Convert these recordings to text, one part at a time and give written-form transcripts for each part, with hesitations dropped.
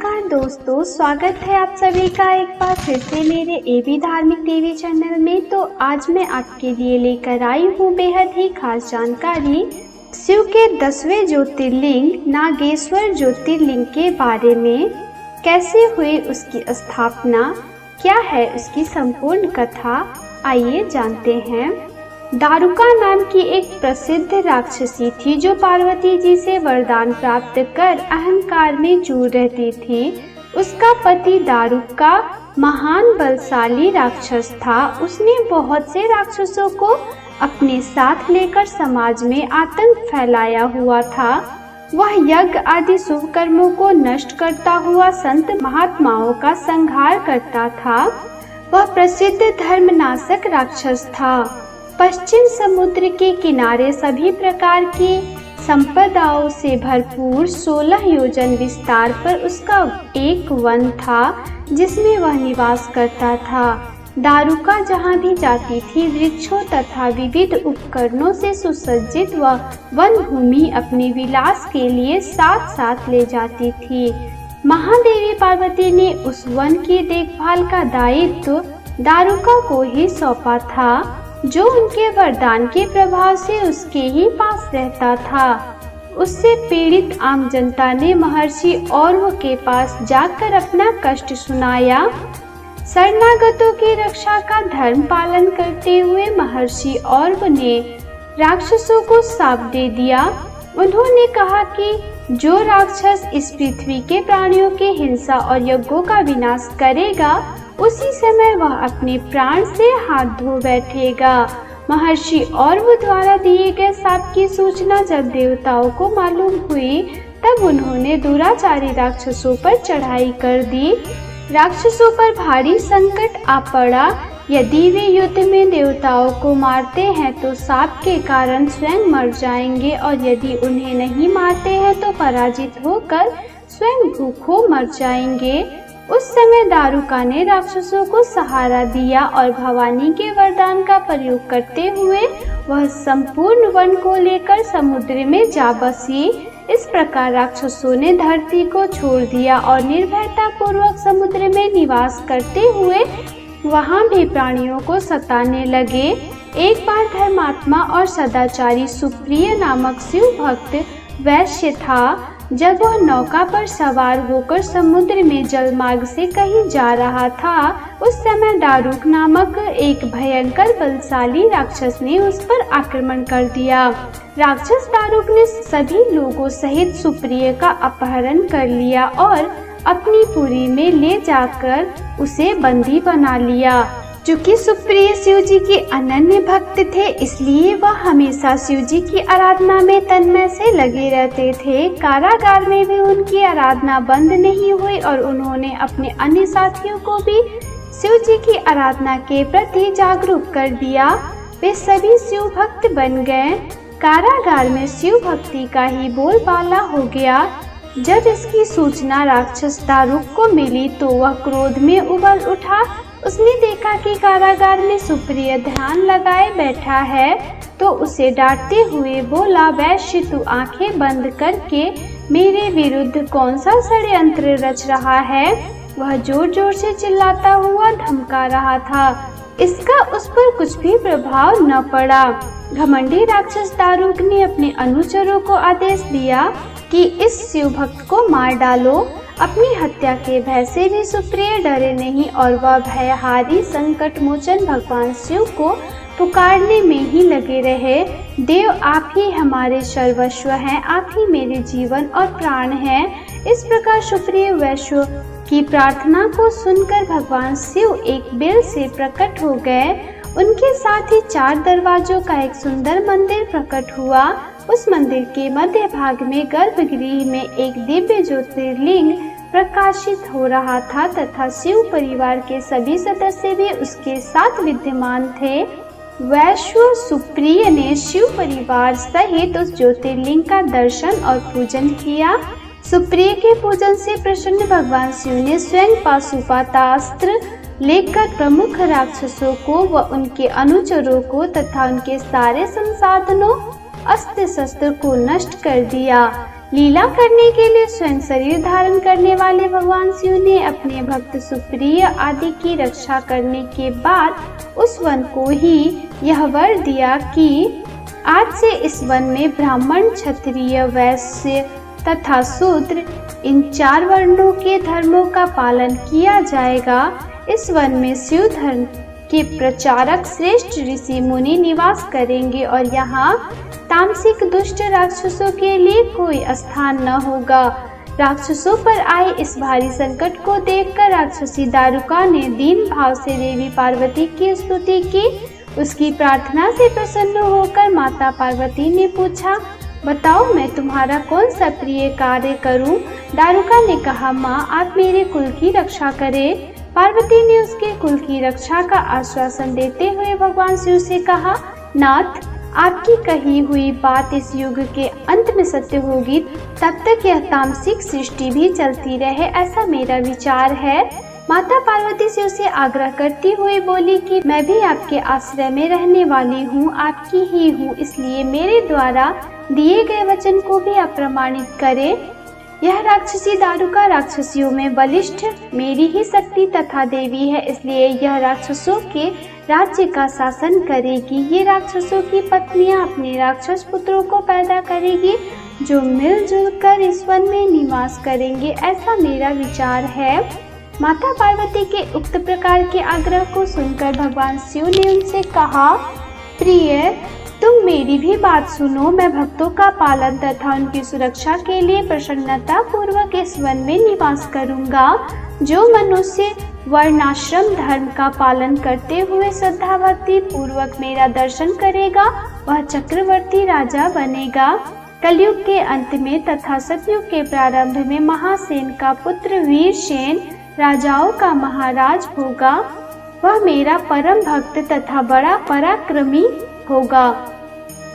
नमस्कार दोस्तों, स्वागत है आप सभी का एक बार फिर से मेरे एबी धार्मिक टीवी चैनल में। तो आज मैं आपके लिए लेकर आई हूँ बेहद ही खास जानकारी शिव के 10वें ज्योतिर्लिंग नागेश्वर ज्योतिर्लिंग के बारे में। कैसे हुई उसकी स्थापना, क्या है उसकी संपूर्ण कथा, आइए जानते हैं। दारुका नाम की एक प्रसिद्ध राक्षसी थी जो पार्वती जी से वरदान प्राप्त कर अहंकार में चूर रहती थी। उसका पति दारुका महान बलशाली राक्षस था। उसने बहुत से राक्षसों को अपने साथ लेकर समाज में आतंक फैलाया हुआ था। वह यज्ञ आदि शुभ कर्मों को नष्ट करता हुआ संत महात्माओं का संहार करता था। वह प्रसिद्ध धर्मनाशक राक्षस था। पश्चिम समुद्र के किनारे सभी प्रकार की संपदाओं से भरपूर 16 योजन विस्तार पर उसका एक वन था जिसमें वह निवास करता था। दारुका जहाँ भी जाती थी वृक्षों तथा विविध उपकरणों से सुसज्जित वह वन भूमि अपने विलास के लिए साथ साथ ले जाती थी। महादेवी पार्वती ने उस वन की देखभाल का दायित्व दारुका को ही सौंपा था, जो उनके वरदान के प्रभाव से उसके ही पास रहता था। उससे पीड़ित आम जनता ने महर्षि औरव के पास जाकर अपना कष्ट सुनाया। शरणागतों की रक्षा का धर्म पालन करते हुए महर्षि औरव ने राक्षसों को शाप दे दिया। उन्होंने कहा कि जो राक्षस इस पृथ्वी के प्राणियों की हिंसा और यज्ञों का विनाश करेगा उसी समय वह अपने प्राण से हाथ धो बैठेगा। महर्षि औरव द्वारा दिए गए शाप की सूचना जब देवताओं को मालूम हुई तब उन्होंने दुराचारी राक्षसों पर चढ़ाई कर दी। राक्षसों पर भारी संकट आ पड़ा। यदि वे युद्ध में देवताओं को मारते हैं तो शाप के कारण स्वयं मर जाएंगे और यदि उन्हें नहीं मारते हैं तो पराजित होकर स्वयं भूखों मर जाएंगे। उस समय दारुका ने राक्षसों को सहारा दिया और भवानी के वरदान का प्रयोग करते हुए वह संपूर्ण वन को लेकर समुद्र में जा बसी। इस प्रकार राक्षसों ने धरती को छोड़ दिया और निर्भयता पूर्वक समुद्र में निवास करते हुए वहां भी प्राणियों को सताने लगे। एक बार धर्मात्मा और सदाचारी सुप्रिय नामक शिव भक्त वैश्य था। जब वह नौका पर सवार होकर समुद्र में जलमार्ग से कहीं जा रहा था उस समय दारुक नामक एक भयंकर बलशाली राक्षस ने उस पर आक्रमण कर दिया। राक्षस दारुक ने सभी लोगों सहित सुप्रिय का अपहरण कर लिया और अपनी पुरी में ले जाकर उसे बंदी बना लिया। चूँकि सुप्रिय शिव जी के अनन्य भक्त थे इसलिए वह हमेशा शिव जी की आराधना में तन्मय से लगे रहते थे। कारागार में भी उनकी आराधना बंद नहीं हुई और उन्होंने अपने अन्य साथियों को भी शिव जी की आराधना के प्रति जागरूक कर दिया। वे सभी शिव भक्त बन गए। कारागार में शिव भक्ति का ही बोलबाला हो गया। जब इसकी सूचना राक्षस दारुक को मिली तो वह क्रोध में उबल उठा। उसने देखा कि कारागार में सुप्रिय ध्यान लगाए बैठा है तो उसे डांटते हुए बोला, वैश्य तू आंखें बंद करके मेरे विरुद्ध कौन सा षड्यंत्र रच रहा है। वह जोर जोर से चिल्लाता हुआ धमका रहा था। इसका उस पर कुछ भी प्रभाव न पड़ा। घमंडी राक्षस दारुक ने अपने अनुचरों को आदेश दिया कि इस शिव भक्त को मार डालो। अपनी हत्या के भय से भी सुप्रिय डरे नहीं और वह भयहारी संकट मोचन भगवान शिव को पुकारने में ही लगे रहे। देव आप ही हमारे सर्वस्व हैं, आप ही मेरे जीवन और प्राण हैं। इस प्रकार सुप्रिय वैश्य की प्रार्थना को सुनकर भगवान शिव एक बेल से प्रकट हो गए। उनके साथ ही 4 दरवाजों का एक सुंदर मंदिर प्रकट हुआ। उस मंदिर के मध्य भाग में गर्भगृह में एक दिव्य ज्योतिर्लिंग प्रकाशित हो रहा था तथा शिव परिवार के सभी सदस्य भी उसके साथ विद्यमान थे। वैश्य सुप्रिय ने शिव परिवार सहित उस ज्योतिर्लिंग का दर्शन और पूजन किया। सुप्रिय के पूजन से प्रसन्न भगवान शिव ने स्वयं पाशुपतास्त्र लेकर प्रमुख राक्षसों को व उनके अनुचरों को तथा उनके सारे संसाधनों अस्त्र शस्त्र को नष्ट कर दिया। लीला करने के लिए स्वयं शरीर धारण करने वाले भगवान शिव ने अपने भक्त सुप्रिय आदि की रक्षा करने के बाद उस वन को ही यह वर दिया कि आज से इस वन में ब्राह्मण, क्षत्रिय, वैश्य तथा शूद्र इन 4 वर्णों के धर्मों का पालन किया जाएगा। इस वन में शिव धर्म के प्रचारक श्रेष्ठ ऋषि मुनि निवास करेंगे और यहाँ तामसिक दुष्ट राक्षसों के लिए कोई स्थान न होगा। राक्षसों पर आए इस भारी संकट को देखकर राक्षसी दारुका ने दीन भाव से देवी पार्वती की स्तुति की। उसकी प्रार्थना से प्रसन्न होकर माता पार्वती ने पूछा, बताओ मैं तुम्हारा कौन सा प्रिय कार्य करूं? दारुका ने कहा, माँ आप मेरे कुल की रक्षा करें। पार्वती ने उसके कुल की रक्षा का आश्वासन देते हुए भगवान शिव से कहा, नाथ आपकी कही हुई बात इस युग के अंत में सत्य होगी, तब तक यह तामसिक सृष्टि भी चलती रहे, ऐसा मेरा विचार है। माता पार्वती शिव से आग्रह करती हुई बोली कि मैं भी आपके आश्रय में रहने वाली हूँ, आपकी ही हूँ, इसलिए मेरे द्वारा दिए गए वचन को भी अप्रमाणित करें। यह राक्षसी दारुका राक्षसियों में बलिष्ठ मेरी ही शक्ति तथा देवी है, इसलिए यह राक्षसों के राज्य का शासन करेगी। ये राक्षसों की पत्नियां अपने राक्षस पुत्रों को पैदा करेगी जो मिलजुल कर इस वन में निवास करेंगे, ऐसा मेरा विचार है। माता पार्वती के उक्त प्रकार के आग्रह को सुनकर भगवान शिव ने उनसे कहा, प्रिय तुम मेरी भी बात सुनो। मैं भक्तों का पालन तथा उनकी सुरक्षा के लिए प्रसन्नता पूर्वक इस वन में निवास करूंगा। जो मनुष्य वर्णाश्रम धर्म का पालन करते हुए श्रद्धा भक्ति पूर्वक मेरा दर्शन करेगा वह चक्रवर्ती राजा बनेगा। कलयुग के अंत में तथा सतयुग के प्रारंभ में महासेन का पुत्र वीरसेन राजाओं का महाराज होगा। वह मेरा परम भक्त तथा बड़ा पराक्रमी होगा।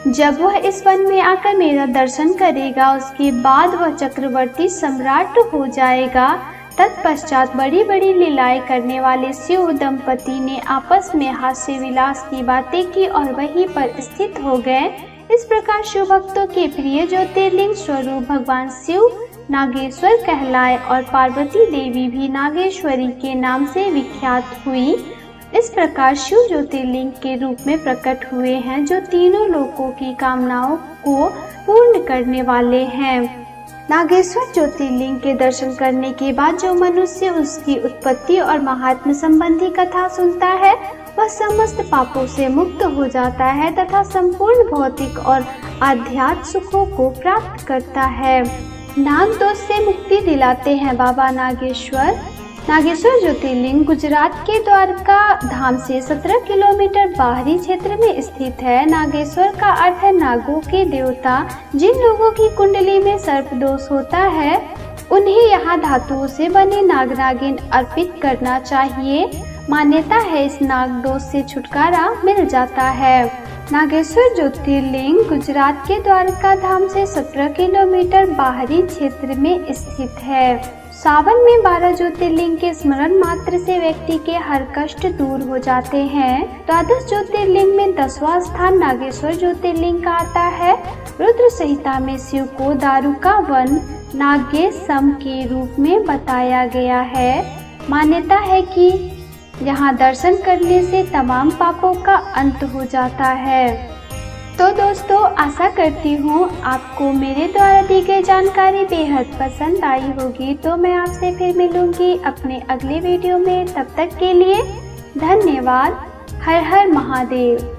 जब वह इस वन में आकर मेरा दर्शन करेगा उसके बाद वह चक्रवर्ती सम्राट हो जाएगा। तत्पश्चात बड़ी बड़ी लीलाएं करने वाले शिव दंपति ने आपस में हास्य विलास की बातें की और वहीं पर स्थित हो गए। इस प्रकार शिव भक्तों के प्रिय ज्योतिर्लिंग स्वरूप भगवान शिव नागेश्वर कहलाए और पार्वती देवी भी नागेश्वरी के नाम से विख्यात हुई। इस प्रकार शिव ज्योतिर्लिंग के रूप में प्रकट हुए हैं जो तीनों लोकों की कामनाओं को पूर्ण करने वाले हैं। नागेश्वर ज्योतिर्लिंग के दर्शन करने के बाद जो मनुष्य उसकी उत्पत्ति और महात्म्य संबंधी कथा सुनता है वह समस्त पापों से मुक्त हो जाता है तथा संपूर्ण भौतिक और आध्यात्मिक सुखों को प्राप्त करता है। नाग दोष से मुक्ति दिलाते हैं बाबा नागेश्वर। नागेश्वर ज्योतिर्लिंग गुजरात के द्वारका धाम से 17 किलोमीटर बाहरी क्षेत्र में स्थित है। नागेश्वर का अर्थ है नागों के देवता। जिन लोगों की कुंडली में सर्प दोष होता है उन्हें यहाँ धातुओं से बने नाग नागिन अर्पित करना चाहिए। मान्यता है इस नाग दोष से छुटकारा मिल जाता है। नागेश्वर ज्योतिर्लिंग गुजरात के द्वारका धाम से 17 किलोमीटर बाहरी क्षेत्र में स्थित है। सावन में 12 ज्योतिर्लिंग के स्मरण मात्र से व्यक्ति के हर कष्ट दूर हो जाते हैं। द्वादश ज्योतिर्लिंग में 10वां स्थान नागेश्वर ज्योतिर्लिंग का आता है। रुद्र संहिता में शिव को दारुका वन नागेशम के रूप में बताया गया है। मान्यता है कि यहाँ दर्शन करने से तमाम पापों का अंत हो जाता है। तो दोस्तों आशा करती हूँ आपको मेरे द्वारा दी गई जानकारी बेहद पसंद आई होगी। तो मैं आपसे फिर मिलूंगी अपने अगले वीडियो में। तब तक के लिए धन्यवाद। हर हर महादेव।